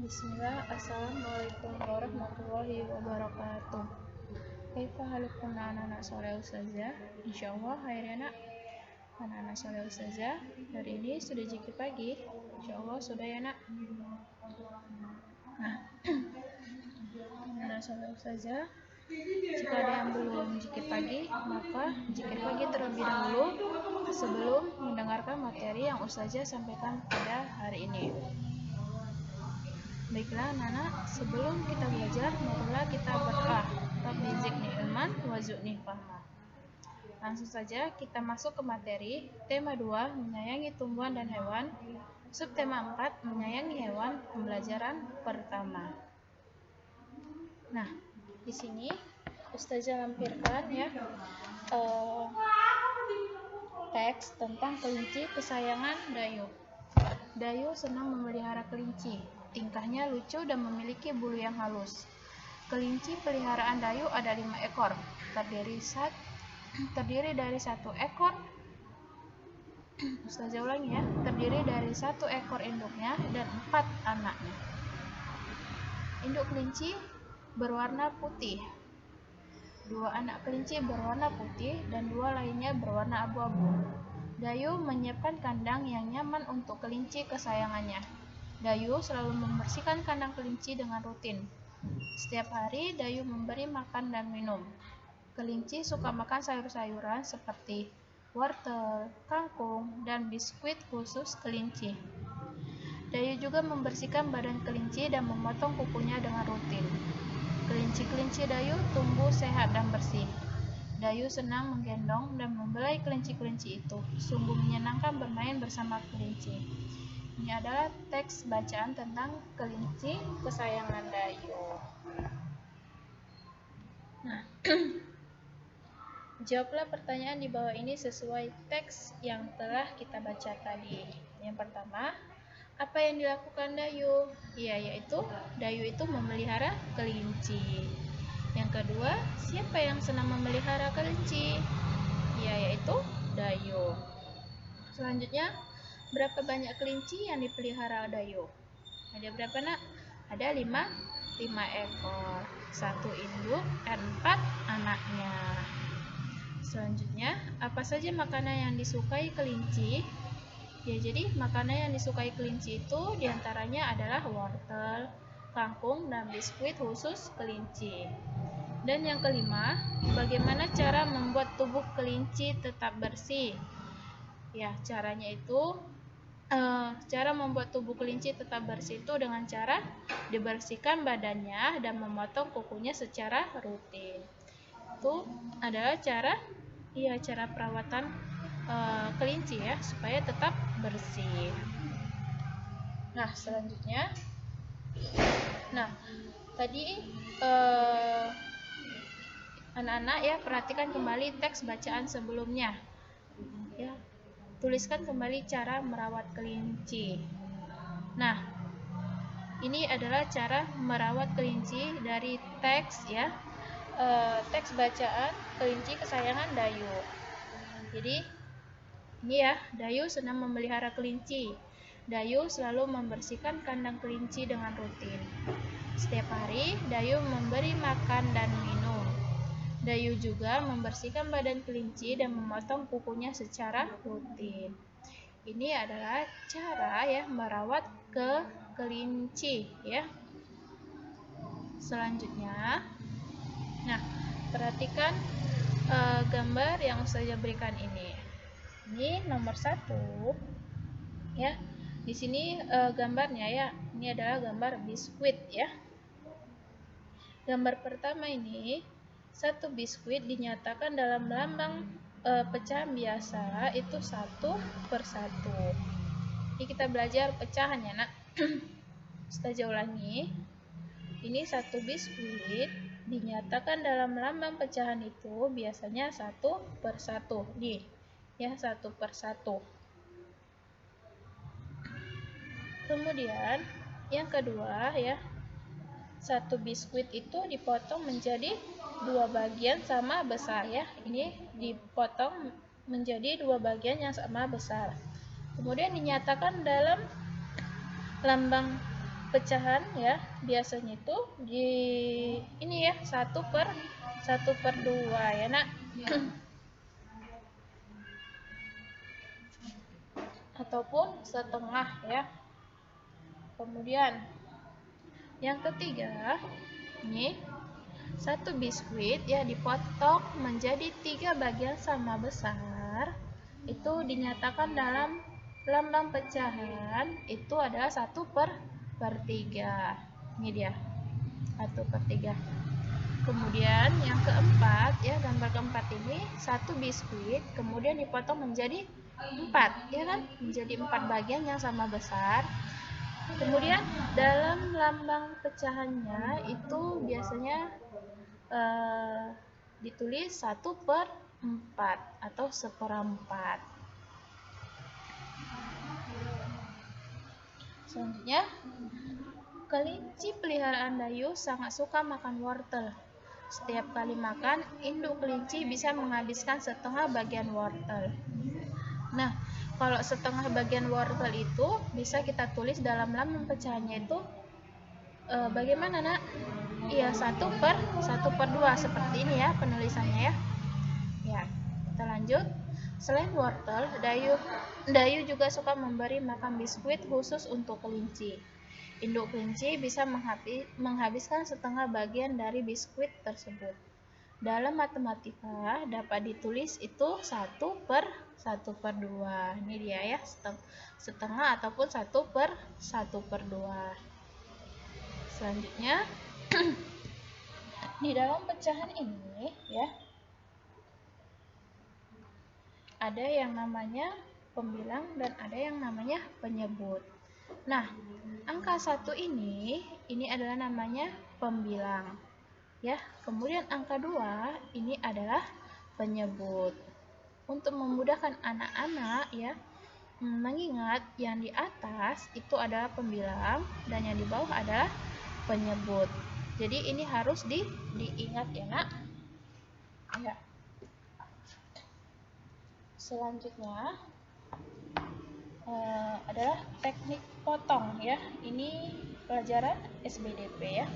Bismillah, Assalamualaikum warahmatullahi wabarakatuh. Kaifa halukum anak-anak soleh ustazah? Insyaallah khair ya nak. Anak-anak soleh ustazah, hari ini sudah zikir pagi? Insyaallah sudah ya nak. Nah, anak-anak soleh ustazah, jika ada yang belum zikir pagi, maka zikir pagi terlebih dahulu sebelum mendengarkan materi yang ustazah sampaikan pada hari ini. Baiklah anak-anak, sebelum kita belajar, marilah kita berdoa. Rabbi zidni ilman wa zidni fahma. Langsung saja kita masuk ke materi. Tema 2, menyayangi tumbuhan dan hewan. Subtema 4, menyayangi hewan, pembelajaran pertama. Nah, di sini Ustazah lampirkan ya teks tentang kelinci kesayangan Dayu. Dayu senang memelihara kelinci. Tingkahnya lucu dan memiliki bulu yang halus. Kelinci peliharaan Dayu ada 5 ekor, terdiri dari 1 ekor. Ustazah ulangi ya, terdiri dari 1 ekor induknya dan 4 anaknya. Induk kelinci berwarna putih. 2 anak kelinci berwarna putih dan 2 lainnya berwarna abu-abu. Dayu menyiapkan kandang yang nyaman untuk kelinci kesayangannya. Dayu selalu membersihkan kandang kelinci dengan rutin. Setiap hari Dayu memberi makan dan minum. Kelinci suka makan sayur-sayuran seperti wortel, kangkung, dan biskuit khusus kelinci. Dayu juga membersihkan badan kelinci dan memotong kukunya dengan rutin. Kelinci-kelinci Dayu tumbuh sehat dan bersih. Dayu senang menggendong dan membelai kelinci-kelinci itu. Sungguh menyenangkan bermain bersama kelinci. Ini adalah teks bacaan tentang kelinci kesayangan Dayu. Nah, jawablah pertanyaan di bawah ini sesuai teks yang telah kita baca tadi. Yang pertama, apa yang dilakukan Dayu? Ya, yaitu Dayu itu memelihara kelinci. Yang kedua, siapa yang senang memelihara kelinci? Ya, yaitu Dayu. Selanjutnya, berapa banyak kelinci yang dipelihara Dayu? Ada berapa nak? Ada 5 ekor, 1 induk dan 4 anaknya. Selanjutnya, apa saja makanan yang disukai kelinci? Ya, jadi makanan yang disukai kelinci itu diantaranya adalah wortel, kangkung, dan biskuit khusus kelinci. Dan yang kelima, bagaimana cara membuat tubuh kelinci tetap bersih? Ya, caranya itu cara membuat tubuh kelinci tetap bersih itu dengan cara dibersihkan badannya dan memotong kukunya secara rutin. Itu adalah cara perawatan kelinci ya, supaya tetap bersih. Nah, selanjutnya, tadi anak-anak ya, perhatikan kembali teks bacaan sebelumnya. Ya, tuliskan kembali cara merawat kelinci. Nah, ini adalah cara merawat kelinci dari teks ya, teks bacaan kelinci kesayangan Dayu. Jadi ini ya, Dayu senang memelihara kelinci. Dayu selalu membersihkan kandang kelinci dengan rutin. Setiap hari Dayu memberi makan dan minum. Dayu juga membersihkan badan kelinci dan memotong kukunya secara rutin. Ini adalah cara ya merawat kelinci ya. Selanjutnya, nah perhatikan gambar yang saya berikan ini. Ini nomor 1 ya. Di sini gambarnya ya. Ini adalah gambar biskuit ya. Gambar pertama ini, 1 biskuit dinyatakan dalam lambang pecahan biasa itu 1/1. Ini kita belajar pecahannya nak. Ustazah ulangi. Ini 1 biskuit dinyatakan dalam lambang pecahan itu biasanya 1/1. Nih ya, 1/1. Kemudian yang kedua ya, 1 biskuit itu dipotong menjadi 2 bagian sama besar ya. Ini dipotong menjadi 2 bagian yang sama besar. Kemudian dinyatakan dalam lambang pecahan ya, biasanya itu di ini ya 1/2 ya nak. Ataupun setengah ya. Kemudian yang ketiga, ini satu biskuit ya dipotong menjadi 3 bagian sama besar, itu dinyatakan dalam lambang pecahan itu adalah 1/3. Ini dia 1/3. Kemudian yang keempat ya, gambar keempat ini satu biskuit kemudian dipotong menjadi 4 ya kan, menjadi 4 bagian yang sama besar. Kemudian dalam lambang pecahannya itu biasanya ditulis 1/4 atau 1/4. Selanjutnya, kelinci peliharaan Dayu sangat suka makan wortel. Setiap kali makan, induk kelinci bisa menghabiskan setengah bagian wortel. Nah, kalau setengah bagian wortel itu bisa kita tulis dalam lambang pecahannya itu bagaimana nak? Iya, 1/2 seperti ini ya penulisannya ya. Ya, kita lanjut. Selain wortel, Dayu juga suka memberi makan biskuit khusus untuk kelinci. Induk kelinci bisa menghabiskan setengah bagian dari biskuit tersebut. Dalam matematika dapat ditulis itu 1/1/2. Ini dia ya, setengah ataupun 1/1/2. Selanjutnya di dalam pecahan ini ya ada yang namanya pembilang dan ada yang namanya penyebut. Nah, angka 1 ini adalah namanya pembilang ya. Kemudian angka 2 ini adalah penyebut. Untuk memudahkan anak-anak ya mengingat, yang di atas itu adalah pembilang dan yang di bawah adalah penyebut. Jadi ini harus diingat ya nak. Ya. Selanjutnya adalah teknik potong ya. Ini pelajaran SBDP ya.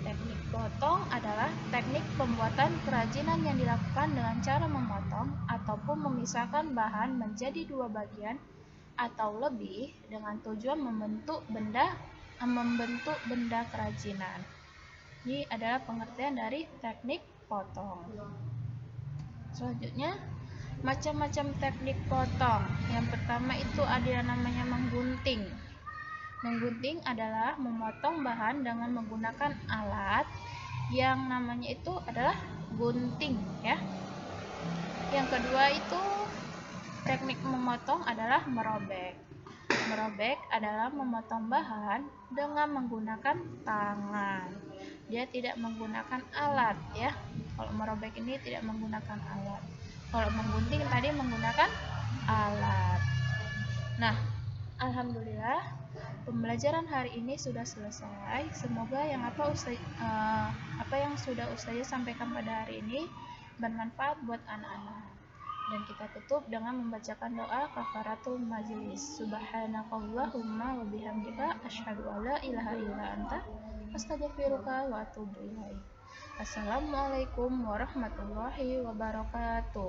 Teknik potong adalah teknik pembuatan kerajinan yang dilakukan dengan cara memotong ataupun memisahkan bahan menjadi 2 bagian atau lebih dengan tujuan membentuk benda kerajinan. Ini adalah pengertian dari teknik potong. Selanjutnya, macam-macam teknik potong. Yang pertama itu ada yang namanya menggunting. Menggunting adalah memotong bahan dengan menggunakan alat yang namanya itu adalah gunting ya. Yang kedua itu teknik memotong adalah merobek. Merobek adalah memotong bahan dengan menggunakan tangan. Dia tidak menggunakan alat ya. Kalau merobek ini tidak menggunakan alat. Kalau menggunting tadi menggunakan alat. Nah, alhamdulillah pembelajaran hari ini sudah selesai. Semoga yang apa yang sudah Ustazah sampaikan pada hari ini bermanfaat buat anak-anak. Dan kita tutup dengan membacakan doa kafaratul majlis. Subhanakallahumma wa bihamdika asyhadu alla ilaha illa anta astaghfiruka wa atubu ilaik. Assalamualaikum warahmatullahi wabarakatuh.